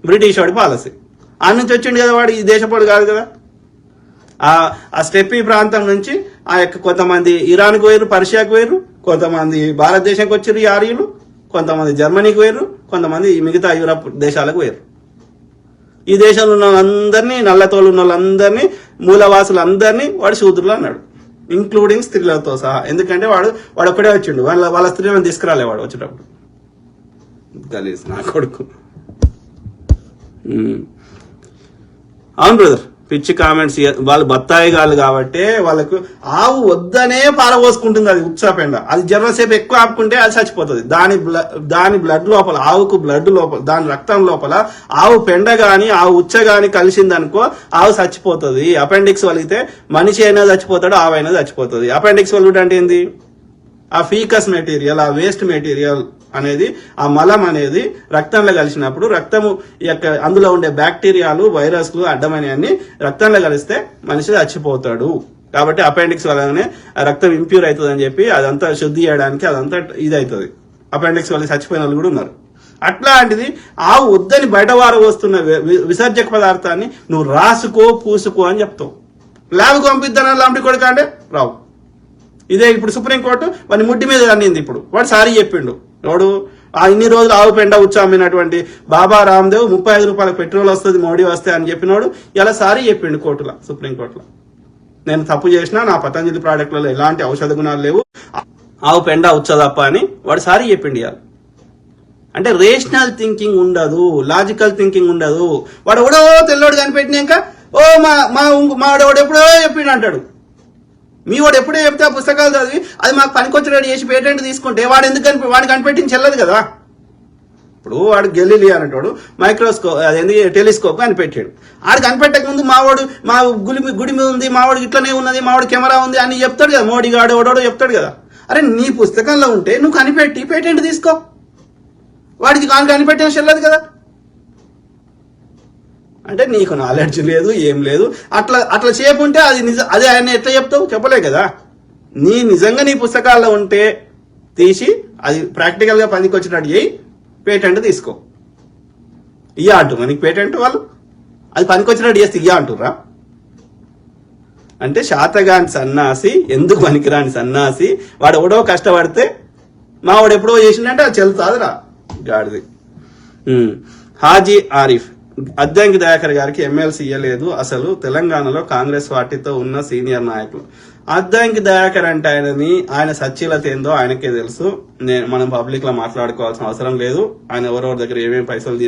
బ్రిటిష్ వాడి పాలసీ. ఆ నుంచి వచ్చిండు కదా వాడు, ఈ దేశపాడు కాదు కదా. ఆ స్టెప్పీ ప్రాంతం నుంచి ఆ యొక్క కొంతమంది ఇరాన్కి పోయారు, పర్షియాకి పోయారు, కొంతమంది భారతదేశానికి వచ్చారు ఈ ఆర్యులు, కొంతమంది జర్మనీకి పోయారు, కొంతమంది మిగతా యూరప్ దేశాలకు పోయారు. ఈ దేశంలో ఉన్న వాళ్ళందరినీ, నల్లతోలు ఉన్న వాళ్ళందరినీ, మూలవాసులందరినీ వాడు శూద్రులు అన్నాడు, ఇంక్లూడింగ్ స్త్రీలతో సహా. ఎందుకంటే వాడు ఒక్కడే వచ్చిండు, వాళ్ళ స్త్రీలను తీసుకురాలే వాడు వచ్చేటప్పుడు. గలీజ్ నా కొడుకు. అవును బ్రదర్, పిచ్చి కామెంట్స్. వాళ్ళు బత్తాయి గాలు కాబట్టి వాళ్ళకు ఆవు వద్దనే పారబోసుకుంటుంది. అది ఉత్సాహపెండ, అది జర్రసేపు ఎక్కువ ఆపుకుంటే అది చచ్చిపోతుంది. దాని బ్లడ్ లోపల, ఆవుకు బ్లడ్ లోపల, దాని రక్తం లోపల ఆవు పెండ గాని ఆవు ఉచ్చ గాని కలిసిందనుకో ఆవు చచ్చిపోతుంది. అపెండిక్స్ వలిగితే మనిషి అయినా చచ్చిపోతాడు, ఆవు అయినా చచ్చిపోతుంది. అపెండిక్స్ వలుగుడు అంటే ఏంది? ఆ ఫీకస్ మెటీరియల్, ఆ వేస్ట్ మెటీరియల్ అనేది, ఆ మలం అనేది రక్తంలో కలిసినప్పుడు రక్తము యొక్క అందులో ఉండే బ్యాక్టీరియాలు, వైరస్లు, అడ్డమైనవన్నీ రక్తంలో కలిస్తే మనిషి చచ్చిపోతాడు. కాబట్టి అపెండిక్స్ వల్లనే రక్తం ఇంప్యూర్ అవుతుంది అని చెప్పి అదంతా శుద్ధి చేయడానికి అదంతా ఇది అవుతుంది. అపెండిక్స్ వల్ల చచ్చిపోయిన వాళ్ళు కూడా ఉన్నారు. అట్లాంటిది ఆవు వద్దని బయట వస్తున్న విసర్జక పదార్థాన్ని నువ్వు రాసుకో, పూసుకో అని చెప్తావు. ల్యాబ్కి పంపిద్దానని లాంటి కొడుకు అంటే రావు. ఇదే ఇప్పుడు సుప్రీంకోర్టు వాడిని ముడ్డి మీద అన్నింది. ఇప్పుడు వాడు సారీ చెప్పిండు. వాడు ఇన్ని రోజులు ఆవు పెండ ఉచ్చ అమ్మినటువంటి బాబా రామ్దేవ్ 35 రూపాయల పెట్రోల్ వస్తుంది మోడీ వస్తే అని చెప్పినోడు ఇలా సారీ చెప్పిండు కోర్టులో, సుప్రీంకోర్టులో. నేను తప్పు చేసినా, నా పతంజలి ప్రాడక్ట్లలో ఎలాంటి ఔషధ గుణాలు లేవు, ఆవు పెండ ఉచ్చ తప్ప అని వాడు సారీ చెప్పిండు. ఇవాళ అంటే రేషనల్ థింకింగ్ ఉండదు, లాజికల్ థింకింగ్ ఉండదు. వాడు ఎవడో తెల్లోడు కనిపెట్టినాక మావాడు ఎప్పుడో చెప్పిండు అంటాడు. మీ వాడు ఎప్పుడో చెప్తే ఆ పుస్తకాలు చదివి అది మాకు పనికొచ్చి చేసి పేటెంట్ తీసుకుంటే వాడిని కనిపెట్టించి వెళ్ళదు కదా. ఇప్పుడు వాడు గెలీలియో అనేటోడు మైక్రోస్కోప్, అదేంది టెలిస్కోప్ కనిపెట్టాడు. ఆడు కనిపెట్టక ముందు మావాడు మా గుడి మీద ఉంది, మావాడు ఇట్లనే ఉన్నది, మావాడు కెమెరా ఉంది అని చెప్తాడు కదా. మోడీ గాడు ఎవడో చెప్తాడు కదా. అరే నీ పుస్తకంలో ఉంటే నువ్వు కనిపెట్టి పేటెంట్ తీసుకో. వాడికి కనిపెట్టే చెల్లదు కదా. అంటే నీకు నాలెడ్జ్ లేదు, ఏం లేదు. అట్లా చేయకుంటే అదే ఆయన ఎట్లా చెప్తావు? చెప్పలే కదా. నిజంగా నీ పుస్తకాల్లో ఉంటే తీసి అది ప్రాక్టికల్ గా పనికి వచ్చినట్టు చేయి, పేటెంట్ తీసుకో. ఇయ్యా అంటున్నా నీకు పేటెంట్ వాళ్ళు, అది పనికి వచ్చినట్టు చేస్తే ఇయ్యా అంటుర్రా. అంటే శాతగాని సన్నాసి, ఎందుకు పనికిరాని సన్నాసి. వాడు ఎవడో కష్టపడితే మా వాడు ఎప్పుడో చేసిందంటే అది చెల్లుతాదిరా గాడిది. హాజీ ఆరిఫ్, అద్దంకి దయాకర్ గారికి ఎమ్మెల్సీ ఇయ్యలేదు. అసలు తెలంగాణలో కాంగ్రెస్ పార్టీతో ఉన్న సీనియర్ నాయకులు అద్దంకి దయాకర్ అంటే ఆయన సచ్చీలత ఏందో ఆయనకే తెలుసు. మనం పబ్లిక్ లో మాట్లాడుకోవాల్సిన అవసరం లేదు. ఆయన ఎవరెవరి దగ్గర ఏమేమి పైసలు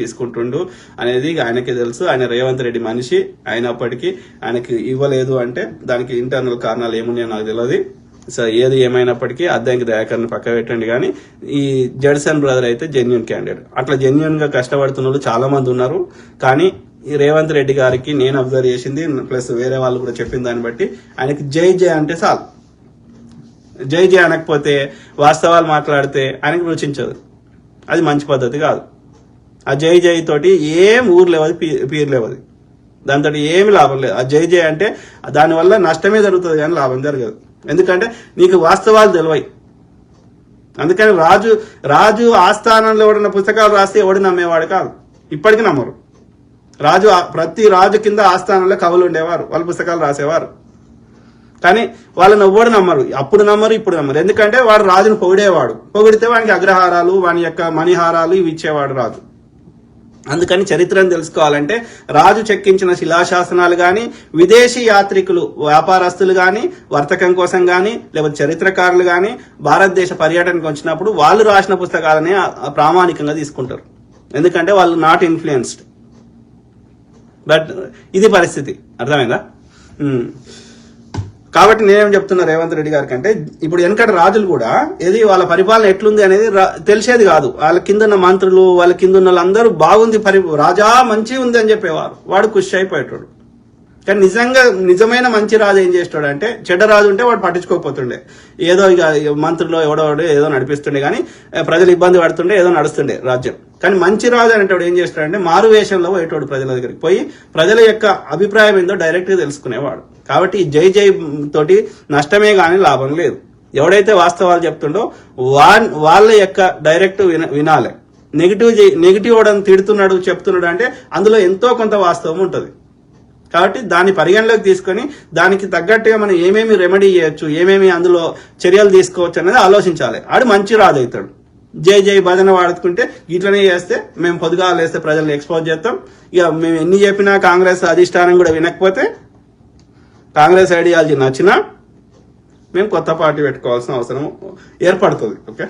తీసుకుంటుండు అనేది ఆయనకే తెలుసు. ఆయన రేవంత్ రెడ్డి మనిషి అయినప్పటికీ ఆయనకి ఇవ్వలేదు అంటే దానికి ఇంటర్నల్ కారణాలు ఏమున్నాయో నాకు తెలియదు. సో ఏది ఏమైనప్పటికీ అద్దంకి దయాకర్ని పక్క పెట్టండి. కానీ ఈ జడ్సన్ బ్రదర్ అయితే జెన్యున్ క్యాండిడేట్. అట్లా జెన్యున్ గా కష్టపడుతున్న వాళ్ళు చాలా మంది ఉన్నారు. కానీ ఈ రేవంత్ రెడ్డి గారికి నేను అబ్జర్వ్ చేసింది ప్లస్ వేరే వాళ్ళు కూడా చెప్పిన దాన్ని బట్టి ఆయనకి జై జై అంటే చాలు. జై జై అనకపోతే వాస్తవాలు మాట్లాడితే ఆయనకి రుచించదు. అది మంచి పద్ధతి కాదు. ఆ జై జై తోటి ఏం ఊరు లేవది, పీరు లేవది, దాంతో ఏమి లాభం లేదు. ఆ జై జై అంటే దానివల్ల నష్టమే జరుగుతుంది కానీ లాభం జరగదు. ఎందుకంటే నీకు వాస్తవాలు తెలివై. అందుకని రాజు ఆస్థానంలో ఎవడన్న పుస్తకాలు రాస్తే ఎవడు నమ్మేవాడు కాదు. ఇప్పటికీ నమ్మరు. ప్రతి రాజు కింద ఆస్థానంలో కవులు ఉండేవారు, వాళ్ళు పుస్తకాలు రాసేవారు. కానీ వాళ్ళని ఎవ్వడు నమ్మరు. అప్పుడు నమ్మరు, ఇప్పుడు నమ్మరు. ఎందుకంటే వాడు రాజును పొగిడితే వానికి అగ్రహారాలు, వాని యొక్క మణిహారాలు ఇవి ఇచ్చేవాడు రాజు. అందుకని చరిత్రను తెలుసుకోవాలంటే రాజు చెక్కించిన శిలాశాసనాలు గాని, విదేశీ యాత్రికులు వ్యాపారస్తులు గాని, వర్తకం కోసం గాని, లేకపోతే చరిత్రకారులు గాని భారతదేశ పర్యటనకు వచ్చినప్పుడు వాళ్ళు రాసిన పుస్తకాలనే ప్రామాణికంగా తీసుకుంటారు. ఎందుకంటే వాళ్ళు నాట్ ఇన్ఫ్లుయెన్స్డ్. బట్ ఇది పరిస్థితి, అర్థమైందా? కాబట్టి నేనేం చెప్తున్నా రేవంత్ రెడ్డి గారికి అంటే, ఇప్పుడు వెనకటి రాజులు కూడా ఏది వాళ్ళ పరిపాలన ఎట్లుంది అనేది తెలిసేది కాదు. వాళ్ళ కింద ఉన్న మంత్రులు, వాళ్ళ కింద ఉన్న వాళ్ళందరూ బాగుంది, రాజా మంచి ఉంది అని చెప్పేవారు. వాడు ఖుషి అయిపోయేటోడు. కానీ నిజమైన మంచి రాజు ఏం చేస్తాడు అంటే, చెడ్డ రాజు ఉంటే వాడు పట్టించుకోకపోతుండే, ఏదో ఇక మంత్రులు ఎవడో ఏదో నడిపిస్తుండే, కానీ ప్రజలు ఇబ్బంది పడుతుండే, ఏదో నడుస్తుండే రాజ్యం. కానీ మంచి రాజు అనేటోడు ఏం చేస్తాడంటే మారు వేషంలో పోయేటోడు, ప్రజల దగ్గరికి పోయి ప్రజల యొక్క అభిప్రాయం ఏందో డైరెక్ట్ గా తెలుసుకునేవాడు. కాబట్టి ఈ జై జై తోటి నష్టమే గానీ లాభం లేదు. ఎవడైతే వాస్తవాలు చెప్తుండో వాళ్ళ యొక్క డైరెక్ట్ వినాలి. నెగిటివ్ వాడని తిడుతున్నాడు చెప్తున్నాడు అంటే అందులో ఎంతో కొంత వాస్తవం ఉంటుంది. కాబట్టి దాన్ని పరిగణలోకి తీసుకొని దానికి తగ్గట్టుగా మనం ఏమేమి రెమెడీ చేయొచ్చు, ఏమేమి అందులో చర్యలు తీసుకోవచ్చు అనేది ఆలోచించాలి. ఆడు మంచి రాజు అవుతాడు. జై జై భజన వాడుకుంటే ఇట్లనే చేస్తే మేము పొద్దుగాలు వేస్తే ప్రజల్ని ఎక్స్పోజ్ చేస్తాం. ఇక మేము ఎన్ని చెప్పినా కాంగ్రెస్ అధిష్టానం కూడా వినకపోతే, కాంగ్రెస్ ఐడియాలజీ నచ్చినా మేము కొత్త పార్టీ పెట్టుకోవాల్సిన అవసరం ఏర్పడుతుంది. ఓకే.